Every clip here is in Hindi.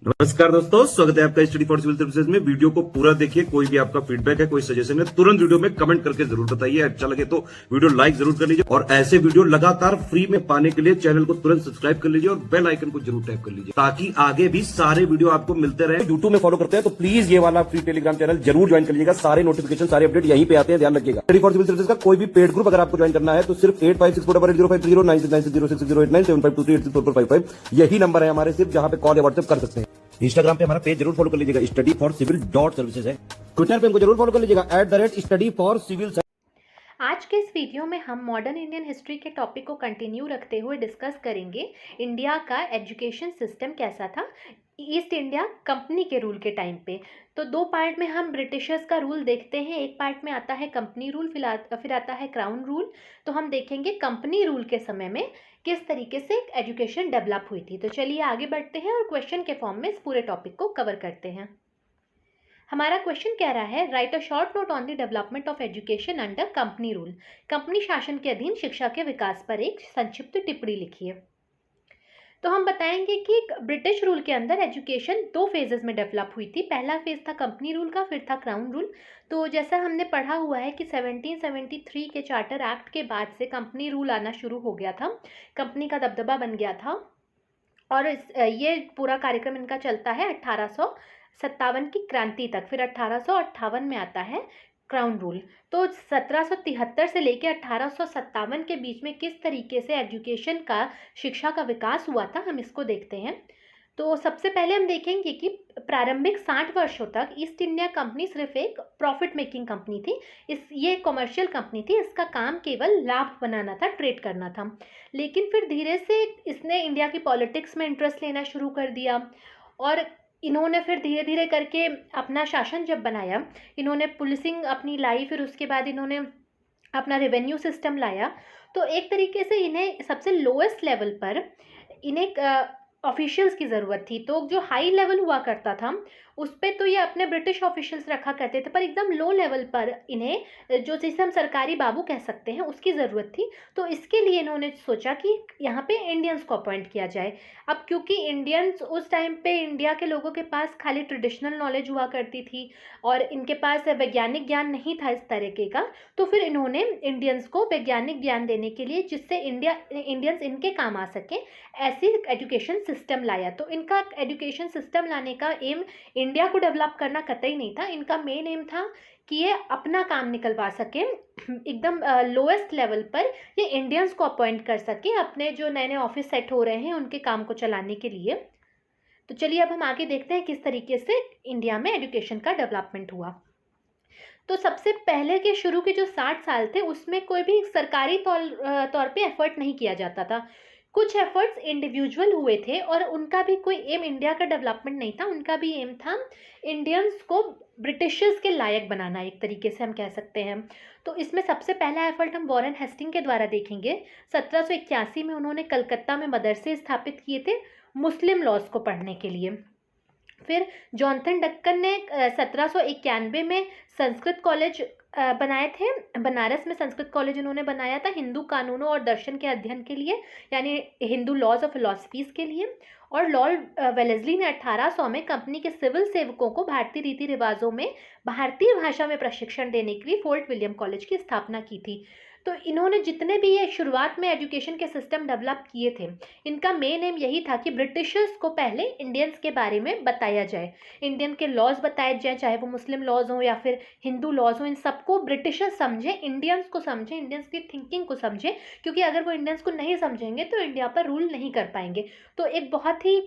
नमस्कार दोस्तों, स्वागत है आपका स्टडी फॉर सिविल सर्विसेज में। वीडियो को पूरा देखिए। कोई भी आपका फीडबैक है, कोई सजेशन है, तुरंत वीडियो में कमेंट करके जरूर बताइए। अच्छा लगे तो वीडियो लाइक जरूर कर लीजिए और ऐसे वीडियो लगातार फ्री में पाने के लिए चैनल को तुरंत सब्सक्राइब कर लीजिए और बेल आइकन को जरूर टैप कर लीजिए ताकि आगे भी सारे वीडियो आपको मिलते रहे। यूट्यूब में फॉलो करते हैं तो प्लीज ये वाला फ्री टेलीग्राम चैनल जरूर ज्वाइन कर लीजिएगा। सारे नोटिफिकेशन, सारे अपडेट यहीं पे आते हैं, ध्यान रखिएगा। स्टडी फॉर सिविल सर्विसेज का कोई भी पेड ग्रुप अगर आपको ज्वाइन करना है तो सिर्फ 856480560660897423864455 यही नंबर है हमारे, सिर्फ जहां पे कॉल या व्हाट्सएप कर सकते हैं। इंस्टाग्राम पे हमारा पेज जरूर फॉलो कर लीजिएगा, स्टडी फॉर सिविल .सर्विसेज है। ट्विटर पे हमको जरूर फॉलो कर लीजिएगा, @study for civil। आज के इस वीडियो में हम मॉडर्न इंडियन हिस्ट्री के टॉपिक को कंटिन्यू रखते हुए डिस्कस करेंगे इंडिया का एजुकेशन सिस्टम कैसा था ईस्ट इंडिया कंपनी के रूल के टाइम पे। तो दो पार्ट में हम ब्रिटिशर्स का रूल देखते हैं। एक पार्ट में आता है कंपनी रूल, फिर आता है क्राउन रूल। तो हम देखेंगे कंपनी रूल के समय में किस तरीके से एजुकेशन डेवलप हुई थी। तो चलिए आगे बढ़ते हैं और क्वेश्चन के फॉर्म में इस पूरे टॉपिक को कवर करते हैं। हमारा क्वेश्चन कह रहा है, right a short note on the development of education under company rule. Company शासन के अधीन शिक्षा के विकास पर एक संक्षिप्त टिप्पणी लिखिए। तो हम बताएंगे कि ब्रिटिश रूल के अंदर एजुकेशन दो फेजेस में डेवलप हुई थी। पहला फेज था कंपनी रूल का, फिर था क्राउन रूल। तो जैसा हमने पढ़ा हुआ है कि 1773 के चार्टर एक्ट के बाद से कंपनी रूल आना शुरू हो गया था, कंपनी का दबदबा बन गया था। और ये पूरा कार्यक्रम इनका चलता है 1857 की क्रांति तक। फिर 1858 में आता है क्राउन रूल। तो 1773 से लेकर 1857 के बीच में किस तरीके से एजुकेशन का, शिक्षा का विकास हुआ था, हम इसको देखते हैं। तो सबसे पहले हम देखेंगे कि प्रारंभिक 60 वर्षों तक ईस्ट इंडिया कंपनी सिर्फ एक प्रॉफिट मेकिंग कंपनी थी। ये कमर्शियल कंपनी थी, इसका काम केवल लाभ बनाना था, ट्रेड करना था। लेकिन फिर धीरे से इसने इंडिया की पॉलिटिक्स में इंटरेस्ट लेना शुरू कर दिया और इन्होंने फिर धीरे धीरे करके अपना शासन जब बनाया, इन्होंने पुलिसिंग अपनी लाई, फिर उसके बाद इन्होंने अपना रेवेन्यू सिस्टम लाया। तो एक तरीके से इन्हें सबसे लोएस्ट लेवल पर इन्हें ऑफिशियल्स की ज़रूरत थी। तो जो हाई लेवल हुआ करता था उस पर तो ये अपने ब्रिटिश ऑफिशियल्स रखा करते थे, पर एकदम लो लेवल पर इन्हें जो जिसे हम सरकारी बाबू कह सकते हैं उसकी ज़रूरत थी। तो इसके लिए इन्होंने सोचा कि यहाँ पे इंडियंस को अपॉइंट किया जाए। अब क्योंकि इंडियंस उस टाइम पे इंडिया के लोगों के पास खाली ट्रेडिशनल नॉलेज हुआ करती थी और इनके पास वैज्ञानिक ज्ञान नहीं था इस तरीके का, तो फिर इन्होंने इंडियंस को वैज्ञानिक ज्ञान देने के लिए, जिससे इंडियंस इनके काम आ सके, ऐसी एजुकेशन सिस्टम लाया। तो इनका एजुकेशन सिस्टम लाने का एम इंडिया को डेवलप करना कतई नहीं था। इनका मेन एम था कि ये अपना काम निकलवा सके, एकदम लोएस्ट लेवल पर ये इंडियंस को अपॉइंट कर सके अपने जो नए नए ऑफिस सेट हो रहे हैं उनके काम को चलाने के लिए। तो चलिए अब हम आगे देखते हैं किस तरीके से इंडिया में एजुकेशन का डेवलपमेंट हुआ। तो सबसे पहले के शुरू के जो 60 साल थे उसमें कोई भी सरकारी तौर पे एफर्ट नहीं किया जाता था। कुछ एफर्ट्स इंडिविजुअल हुए थे और उनका भी कोई एम इंडिया का डेवलपमेंट नहीं था। उनका भी एम था इंडियंस को ब्रिटिशर्स के लायक बनाना, एक तरीके से हम कह सकते हैं। तो इसमें सबसे पहला एफर्ट हम वॉरेन हेस्टिंग के द्वारा देखेंगे। 1781 में उन्होंने कलकत्ता में मदरसे स्थापित किए थे मुस्लिम लॉज को पढ़ने के लिए। फिर जॉनथन डक्कन ने 1791 में संस्कृत कॉलेज बनाए थे। बनारस में संस्कृत कॉलेज उन्होंने बनाया था हिंदू कानूनों और दर्शन के अध्ययन के लिए, यानी हिंदू लॉज और फिलॉसफीज के लिए। और लॉर्ड वेलेस्ली ने 1800 में कंपनी के सिविल सेवकों को भारतीय रीति रिवाजों में भारतीय भाषा में प्रशिक्षण देने के लिए फोर्ट विलियम कॉलेज की स्थापना की थी। तो इन्होंने जितने भी ये शुरुआत में एजुकेशन के सिस्टम डेवलप किए थे, इनका मेन एम यही था कि ब्रिटिशर्स को पहले इंडियंस के बारे में बताया जाए, इंडियन के लॉज बताए जाए, चाहे वो मुस्लिम लॉज हों या फिर हिंदू लॉज हों। इन सबको ब्रिटिशर्स समझे, इंडियंस को समझे, इंडियंस की थिंकिंग को समझे, क्योंकि अगर वो इंडियंस को नहीं समझेंगे तो इंडिया पर रूल नहीं कर पाएंगे। तो एक बहुत ही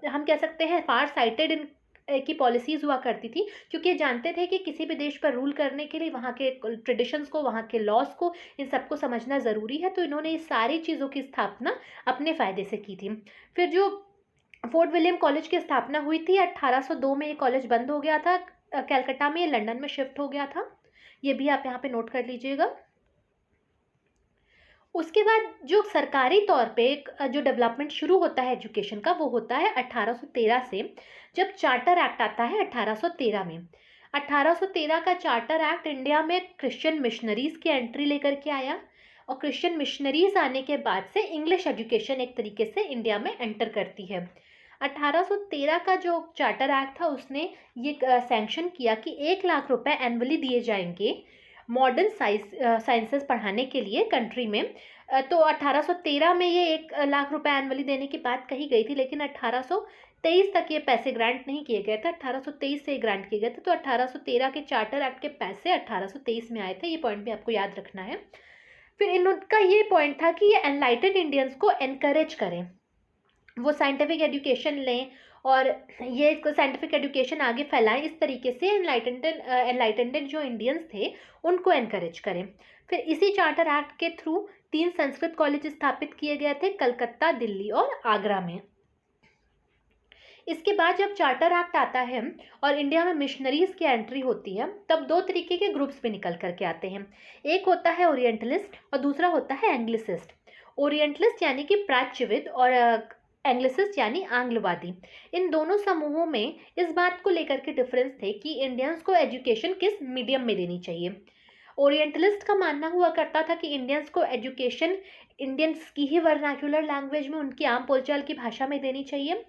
हम कह सकते हैं फार साइटेड की पॉलिसीज़ हुआ करती थी, क्योंकि ये जानते थे कि किसी भी देश पर रूल करने के लिए वहाँ के ट्रेडिशंस को, वहाँ के लॉज को, इन सबको समझना ज़रूरी है। तो इन्होंने इस सारी चीज़ों की स्थापना अपने फ़ायदे से की थी। फिर जो फोर्ट विलियम कॉलेज की स्थापना हुई थी 1802 में, ये कॉलेज बंद हो गया था कलकत्ता में, ये लंदन में शिफ्ट हो गया था। ये भी आप यहाँ पे नोट कर लीजिएगा। उसके बाद जो सरकारी तौर पे जो डेवलपमेंट शुरू होता है एजुकेशन का, वो होता है 1813 से, जब चार्टर एक्ट आता है 1813 में। 1813 का चार्टर एक्ट इंडिया में क्रिश्चियन मिशनरीज़ की एंट्री लेकर के आया और क्रिश्चियन मिशनरीज़ आने के बाद से इंग्लिश एजुकेशन एक तरीके से इंडिया में एंटर करती है। 1813 का जो चार्टर एक्ट था उसने ये सैंक्शन किया कि 1 लाख रुपए एनुअली दिए जाएंगे मॉडर्न साइंसेस पढ़ाने के लिए कंट्री में। तो 1813 में ये 1 लाख रुपए एनुअली देने की बात कही गई थी, लेकिन 1823 तक ये पैसे ग्रांट नहीं किए गए थे। 1823 से ग्रांट किए गए थे। तो 1813 के चार्टर एक्ट के पैसे 1823 में आए थे। ये पॉइंट भी आपको याद रखना है। फिर इनका ये पॉइंट था कि ये एनलाइटेड इंडियंस को एनकरेज करें, वो साइंटिफिक एजुकेशन लें और ये साइंटिफिक एजुकेशन आगे फैलाएं। इस तरीके से एनलाइटेंड जो इंडियंस थे उनको एनकरेज करें। फिर इसी चार्टर एक्ट के थ्रू 3 संस्कृत कॉलेज स्थापित किए गए थे, कलकत्ता, दिल्ली और आगरा में। इसके बाद जब चार्टर एक्ट आता है और इंडिया में मिशनरीज की एंट्री होती है, तब 2 तरीके के ग्रुप्स भी निकल करके आते हैं। एक होता है ओरिएंटलिस्ट और दूसरा होता है एंग्लिसिस्ट। ओरिएंटलिस्ट यानी कि प्राच्यविद और एंग्लिसिस्ट यानी आंग्लवादी। इन दोनों समूहों में इस बात को लेकर के डिफरेंस थे कि इंडियंस को एजुकेशन किस मीडियम में देनी चाहिए। ओरिएंटलिस्ट का मानना हुआ करता था कि इंडियंस को एजुकेशन इंडियंस की ही वर्नाक्युलर लैंग्वेज में, उनकी आम बोलचाल की भाषा में देनी चाहिए।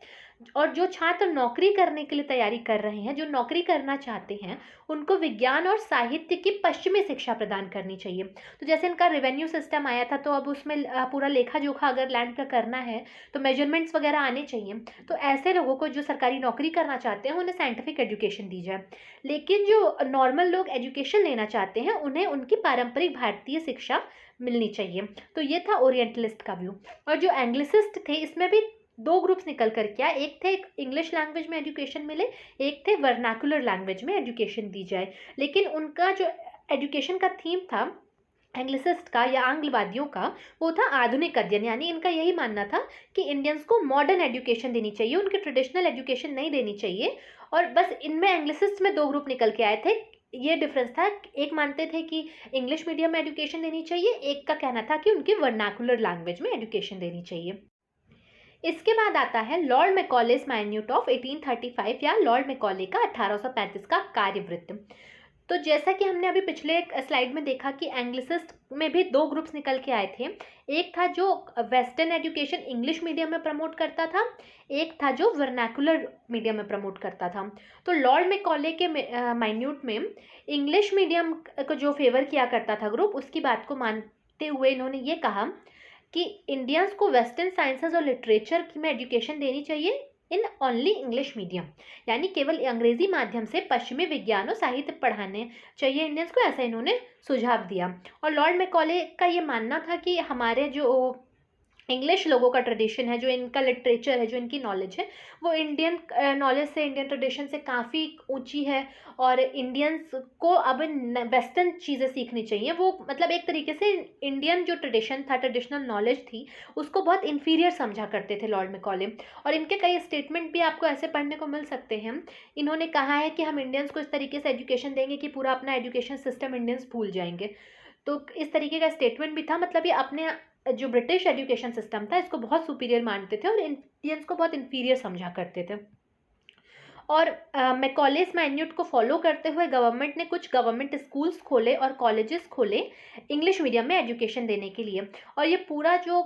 और जो छात्र नौकरी करने के लिए तैयारी कर रहे हैं, जो नौकरी करना चाहते हैं, उनको विज्ञान और साहित्य की पश्चिमी शिक्षा प्रदान करनी चाहिए। तो जैसे इनका रेवेन्यू सिस्टम आया था, तो अब उसमें पूरा लेखा जोखा अगर लैंड का करना है तो मेजरमेंट्स वगैरह आने चाहिए। तो ऐसे लोगों को जो सरकारी नौकरी करना चाहते हैं उन्हें साइंटिफिक एजुकेशन दी जाए। लेकिन जो नॉर्मल लोग एजुकेशन लेना चाहते हैं उन्हें उनकी पारंपरिक भारतीय शिक्षा मिलनी चाहिए। तो ये था ओरिएंटलिस्ट का व्यू। और जो एंग्लिसिस्ट थे, इसमें भी 2 ग्रुप्स निकल कर के आए। एक थे इंग्लिश लैंग्वेज में एजुकेशन मिले, एक थे वर्नाकुलर लैंग्वेज में एजुकेशन दी जाए। लेकिन उनका जो एजुकेशन का थीम था एंग्लिसिस्ट का या आंग्लवादियों का, वो था आधुनिक अध्ययन। यानी इनका यही मानना था कि इंडियंस को मॉडर्न एजुकेशन देनी चाहिए, उनकी ट्रेडिशनल एजुकेशन नहीं देनी चाहिए। और बस इनमें एंग्लिसिस्ट में 2 ग्रुप निकल के आए थे। ये डिफरेंस था, एक मानते थे कि इंग्लिश मीडियम में एजुकेशन देनी चाहिए, एक का कहना था कि उनकी वर्नाकुलर लैंग्वेज में एजुकेशन देनी चाहिए। इसके बाद आता है लॉर्ड मैकॉलेस माइन्यूट ऑफ 1835 या लॉर्ड मैकॉले का 1835 का कार्यवृत्त। तो जैसा कि हमने अभी पिछले स्लाइड में देखा कि एंग्लिसिस्ट में भी 2 ग्रुप्स निकल के आए थे। एक था जो वेस्टर्न एजुकेशन इंग्लिश मीडियम में प्रमोट करता था, एक था जो वर्नाकुलर मीडियम में प्रमोट करता था। तो लॉर्ड मैकॉले के माइन्यूट में इंग्लिश मीडियम को जो फेवर किया करता था ग्रुप, उसकी बात को मानते हुए इन्होंने ये कहा कि इंडियंस को वेस्टर्न साइंसेज और लिटरेचर में एजुकेशन देनी चाहिए इन ओनली इंग्लिश मीडियम, यानी केवल अंग्रेजी माध्यम से पश्चिमी विज्ञान और साहित्य पढ़ाने चाहिए इंडियंस को, ऐसा इन्होंने सुझाव दिया। और लॉर्ड मैकॉले का ये मानना था कि हमारे जो इंग्लिश लोगों का ट्रेडिशन है, जो इनका लिटरेचर है, जो इनकी नॉलेज है, वो इंडियन नॉलेज से, इंडियन ट्रेडिशन से काफ़ी ऊंची है। और इंडियंस को अब वेस्टर्न चीज़ें सीखनी चाहिए। वो मतलब एक तरीके से इंडियन जो ट्रेडिशन था, ट्रेडिशनल नॉलेज थी, उसको बहुत इन्फीरियर समझा करते थे लॉर्ड मैकॉले। और इनके कई स्टेटमेंट भी आपको ऐसे पढ़ने को मिल सकते हैं। इन्होंने कहा है कि हम इंडियंस को इस तरीके से एजुकेशन देंगे कि पूरा अपना एजुकेशन सिस्टम इंडियंस भूल जाएंगे। तो इस तरीके का स्टेटमेंट भी था। मतलब ये अपने जो ब्रिटिश एजुकेशन सिस्टम था इसको बहुत सुपीरियर मानते थे और इंडियंस को बहुत इन्फीरियर समझा करते थे। और मैकॉलेस माइन्यूट को फॉलो करते हुए गवर्नमेंट ने कुछ गवर्नमेंट स्कूल्स खोले और कॉलेजेस खोले इंग्लिश मीडियम में एजुकेशन देने के लिए। और ये पूरा जो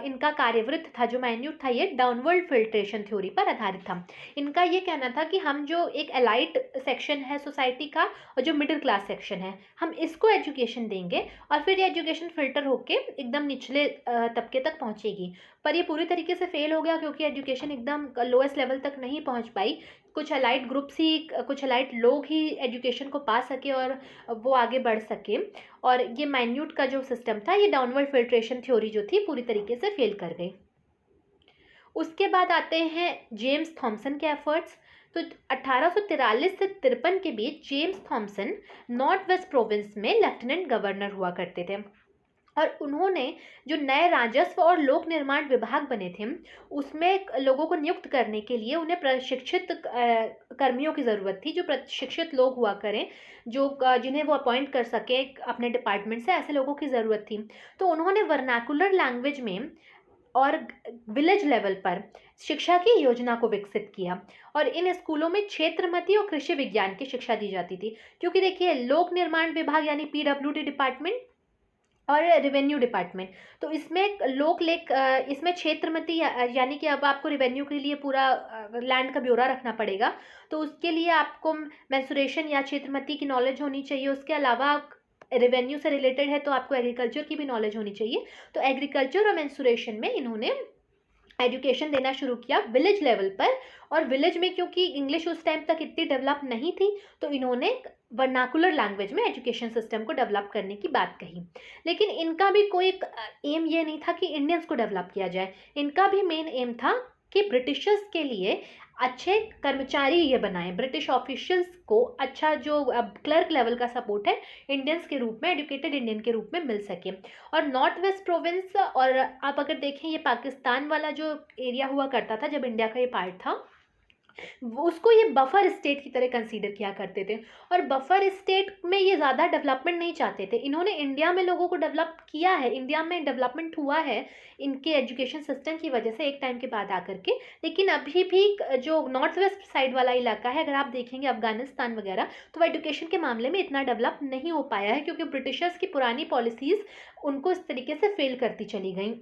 इनका कार्यवृत्त था, जो माइन्यूट था, ये डाउनवर्ड फिल्ट्रेशन थ्योरी पर आधारित था। इनका ये कहना था कि हम जो एक एलाइट सेक्शन है सोसाइटी का और जो मिडिल क्लास सेक्शन है, हम इसको एजुकेशन देंगे और फिर ये एजुकेशन फिल्टर होके एकदम निचले तबके तक पहुँचेगी। पर ये पूरी तरीके से फेल हो गया क्योंकि एजुकेशन एकदम लोएस्ट लेवल तक नहीं पहुँच पाई। कुछ अलाइड ग्रुप्स ही, कुछ अलाइड लोग ही एजुकेशन को पा सके और वो आगे बढ़ सके। और ये माइन्यूट का जो सिस्टम था, ये डाउनवर्ड फिल्ट्रेशन थ्योरी जो थी पूरी तरीके से फेल कर गई। उसके बाद आते हैं जेम्स थॉमसन के एफर्ट्स। तो 1843 से 53 के बीच James Thomson north west province में लेफ्टिनेंट गवर्नर हुआ करते थे। और उन्होंने जो नए राजस्व और लोक निर्माण विभाग बने थे, उसमें लोगों को नियुक्त करने के लिए उन्हें प्रशिक्षित कर्मियों की ज़रूरत थी, जो प्रशिक्षित लोग हुआ करें, जो जिन्हें वो अपॉइंट कर सके अपने डिपार्टमेंट से, ऐसे लोगों की ज़रूरत थी। तो उन्होंने वर्नाकुलर लैंग्वेज में और विलेज लेवल पर शिक्षा की योजना को विकसित किया। और इन स्कूलों में क्षेत्रमति और कृषि विज्ञान की शिक्षा दी जाती थी। क्योंकि देखिए, लोक निर्माण विभाग यानी PWD डिपार्टमेंट और रेवेन्यू डिपार्टमेंट। तो इसमें इसमें क्षेत्रमति यानी कि अब आपको रेवेन्यू के लिए पूरा लैंड का ब्यौरा रखना पड़ेगा, तो उसके लिए आपको मेंसुरेशन या क्षेत्रमति की नॉलेज होनी चाहिए। उसके अलावा रेवेन्यू से रिलेटेड है तो आपको एग्रीकल्चर की भी नॉलेज होनी चाहिए। तो एग्रीकल्चर और मेंसुरेशन में इन्होंने एजुकेशन देना शुरू किया विलेज लेवल पर। और विलेज में क्योंकि इंग्लिश उस टाइम तक इतनी डेवलप नहीं थी, तो इन्होंने वर्नाकुलर लैंग्वेज में एजुकेशन सिस्टम को डेवलप करने की बात कही। लेकिन इनका भी कोई एम ये नहीं था कि इंडियंस को डेवलप किया जाए, इनका भी मेन एम था कि ब्रिटिशर्स के लिए अच्छे कर्मचारी ये बनाएं, ब्रिटिश ऑफिशियल्स को अच्छा जो क्लर्क लेवल का सपोर्ट है इंडियंस के रूप में, एजुकेटेड इंडियन के रूप में मिल सके। और नॉर्थ वेस्ट प्रोविंस, और आप अगर देखें ये पाकिस्तान वाला जो एरिया हुआ करता था जब इंडिया का ये पार्ट था, उसको ये बफर स्टेट की तरह कंसीडर किया करते थे। और बफर स्टेट में ये ज़्यादा डेवलपमेंट नहीं चाहते थे। इन्होंने इंडिया में लोगों को डेवलप किया है, इंडिया में डेवलपमेंट हुआ है इनके एजुकेशन सिस्टम की वजह से एक टाइम के बाद आकर के। लेकिन अभी भी जो नॉर्थ वेस्ट साइड वाला इलाका है, अगर आप देखेंगे अफगानिस्तान वगैरह, तो एजुकेशन के मामले में इतना डेवलप नहीं हो पाया है, क्योंकि ब्रिटिशर्स की पुरानी पॉलिसीज़ उनको इस तरीके से फेल करती चली गई।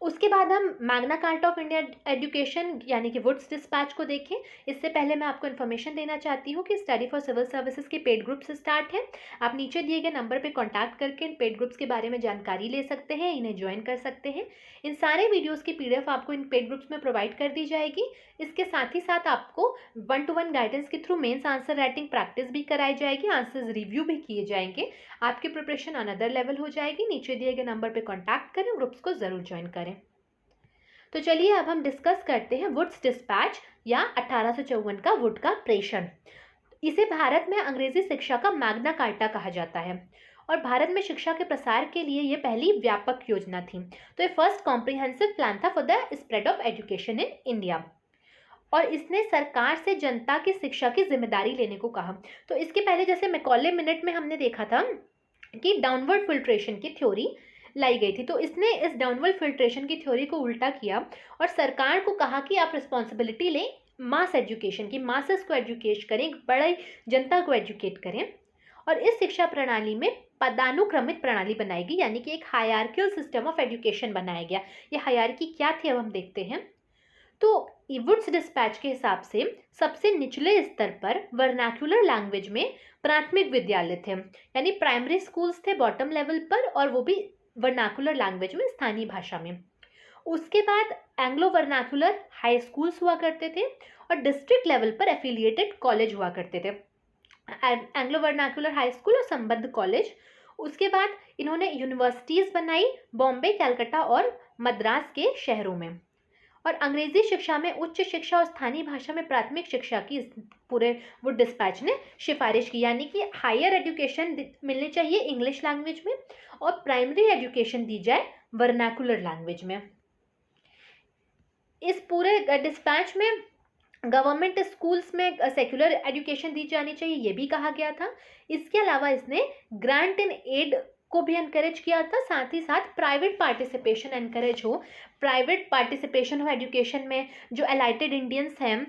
उसके बाद हम Magna carta of India education यानी कि वुड्स डिस्पैच को देखें। इससे पहले मैं आपको इन्फॉर्मेशन देना चाहती हूँ कि स्टडी फॉर सिविल सर्विसेज के पेड ग्रुप्स स्टार्ट है। आप नीचे दिए गए नंबर पे कांटेक्ट करके इन पेड ग्रुप्स के बारे में जानकारी ले सकते हैं, इन्हें ज्वाइन कर सकते हैं। इन सारे वीडियोज़ की PDF आपको इन पेड ग्रुप्स में प्रोवाइड कर दी जाएगी। इसके साथ ही साथ आपको 1-to-1 गाइडेंस के through mains answer writing practice भी कराई जाएगी, आंसर्स रिव्यू भी किए जाएंगे। आपकी प्रिपरेशन अनदर लेवल हो जाएगी। नीचे दिए गए नंबर पर कॉन्टैक्ट करें, ग्रुप्स को ज़रूर ज्वाइन करें। तो चलिए अब हम डिस्कस करते हैं वुड्स डिस्पैच या 1854 का वुड का प्रेषण। इसे भारत में अंग्रेजी शिक्षा का मैग्ना कार्टा कहा जाता है और भारत में शिक्षा के प्रसार के लिए ये पहली व्यापक योजना थी। तो ये फर्स्ट कॉम्प्रिहेंसिव प्लान था for the spread of education in India, और इसने सरकार से जनता की शिक्षा की जिम्मेदारी लेने को कहा। तो इसके पहले जैसे मैकॉले मिनट में हमने देखा था कि डाउनवर्ड फिल्ट्रेशन की थ्योरी लाई गई थी, तो इसने इस डाउनवर्ड फिल्ट्रेशन की थ्योरी को उल्टा किया और सरकार को कहा कि आप रिस्पॉन्सिबिलिटी लें मास एजुकेशन की, मासेस को एजुकेट करें, बड़े जनता को एजुकेट करें। और इस शिक्षा प्रणाली में पदानुक्रमित प्रणाली बनाई गई, यानी कि एक हायरार्किकल सिस्टम ऑफ एजुकेशन बनाया गया। ये हायरार्की क्या थी अब हम देखते हैं। तो वुड्स डिस्पैच के हिसाब से सबसे निचले स्तर पर वर्नाक्युलर लैंग्वेज में प्राथमिक विद्यालय थे, यानी प्राइमरी स्कूल्स थे बॉटम लेवल पर, और वो भी वर्नाकुलर लैंग्वेज में, स्थानीय भाषा में। उसके बाद एंग्लो वर्नाकुलर हाई स्कूल्स हुआ करते थे और डिस्ट्रिक्ट लेवल पर एफिलिएटेड कॉलेज हुआ करते थे, एंग्लो वर्नाकुलर हाई स्कूल और संबद्ध कॉलेज। उसके बाद इन्होंने यूनिवर्सिटीज़ बनाई बॉम्बे, कलकत्ता और मद्रास के शहरों में। और अंग्रेजी शिक्षा में उच्च शिक्षा और स्थानीय भाषा में प्राथमिक शिक्षा की पूरे वुड डिस्पैच ने सिफारिश की, यानी कि हायर एजुकेशन मिलनी चाहिए इंग्लिश लैंग्वेज में और प्राइमरी एजुकेशन दी जाए वर्नाकुलर लैंग्वेज में। इस पूरे डिस्पैच में गवर्नमेंट स्कूल्स में सेक्युलर एजुकेशन दी जानी चाहिए, ये भी कहा गया था। इसके अलावा इसने ग्रांट एंड एड को भी एनकरेज किया था, साथ ही साथ प्राइवेट पार्टिसिपेशन एनकरेज हो, प्राइवेट पार्टिसिपेशन हो एजुकेशन में। जो एलाइटेड इंडियंस हैं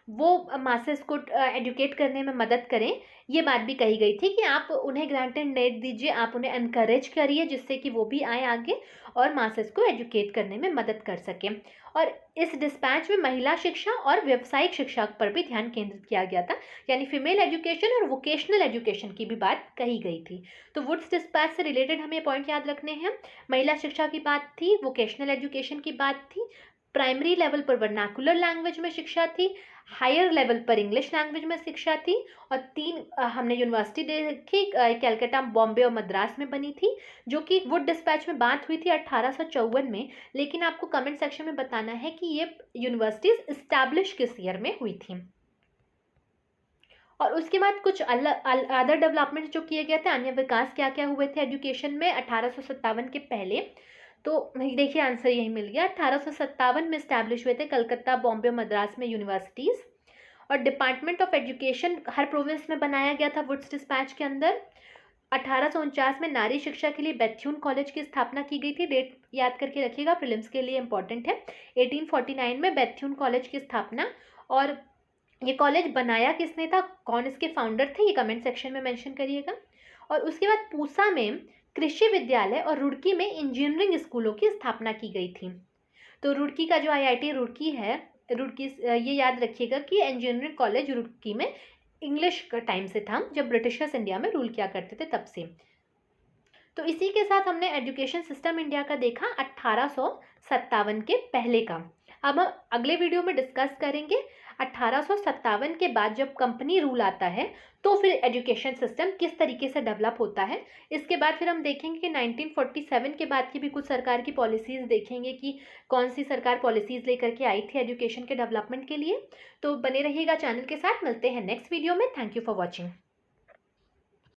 वो मासेस को एजुकेट करने में मदद करें, ये बात भी कही गई थी कि आप उन्हें ग्रांट एंड एड दीजिए, आप उन्हें एनकरेज करिए जिससे कि वो भी आए आगे और मासेस को एजुकेट करने में मदद कर सकें। और इस डिस्पैच में महिला शिक्षा और व्यावसायिक शिक्षा पर भी ध्यान केंद्रित किया गया था, यानी फीमेल एजुकेशन और वोकेशनल एजुकेशन की भी बात कही गई थी। तो वुड्स डिस्पैच से रिलेटेड हमें पॉइंट याद रखने हैं। महिला शिक्षा की बात थी, वोकेशनल एजुकेशन की बात थी, प्राइमरी लेवल पर वर्नाकुलर लैंग्वेज में शिक्षा थी, हायर लेवल पर इंग्लिश लैंग्वेज में शिक्षा थी, और 3 हमने यूनिवर्सिटी देखी, कलकत्ता, बॉम्बे और मद्रास में बनी थी, जो कि वुड डिस्पैच में बात हुई थी 1854 में। लेकिन आपको कमेंट सेक्शन में बताना है कि ये यूनिवर्सिटीज इस्टेब्लिश किस ईयर में हुई थी। और उसके बाद कुछ अदर डेवलपमेंट जो किए गए थे, अन्य विकास क्या क्या हुए थे एजुकेशन में 1857 के पहले, तो देखिए आंसर यही मिल गया। 1857 में इस्टेब्लिश हुए थे कलकत्ता, बॉम्बे, मद्रास में यूनिवर्सिटीज़, और department of education her province में बनाया गया था वुड्स डिस्पैच के अंदर। 1849 में नारी शिक्षा के लिए बेथ्यून कॉलेज की स्थापना की गई थी, डेट याद करके रखिएगा, प्रीलिम्स के लिए इंपॉर्टेंट है। 1849 में बेथ्यून कॉलेज की स्थापना, और ये कॉलेज बनाया किसने था, कौन इसके फाउंडर थे, ये कमेंट सेक्शन में मेंशन करिएगा। और उसके बाद पूसा में कृषि विद्यालय और रुड़की में इंजीनियरिंग स्कूलों की स्थापना की गई थी। तो रुड़की का जो आईआईटी रुड़की है, रुड़की, ये याद रखिएगा कि इंजीनियरिंग कॉलेज रुड़की में इंग्लिश का टाइम से था, जब ब्रिटिशर्स इंडिया में रूल किया करते थे तब से। तो इसी के साथ हमने एजुकेशन सिस्टम इंडिया का देखा 1857 के पहले का। अब हम अगले वीडियो में डिस्कस करेंगे 1857 के बाद जब कंपनी रूल आता है तो फिर एजुकेशन सिस्टम किस तरीके से डेवलप होता है। इसके बाद फिर हम देखेंगे कि 1947 के बाद की भी कुछ सरकार की पॉलिसीज़ देखेंगे कि कौन सी सरकार पॉलिसीज़ लेकर के आई थी एजुकेशन के डेवलपमेंट के लिए। तो बने रहिएगा चैनल के साथ, मिलते हैं नेक्स्ट वीडियो में। Thank you for watching.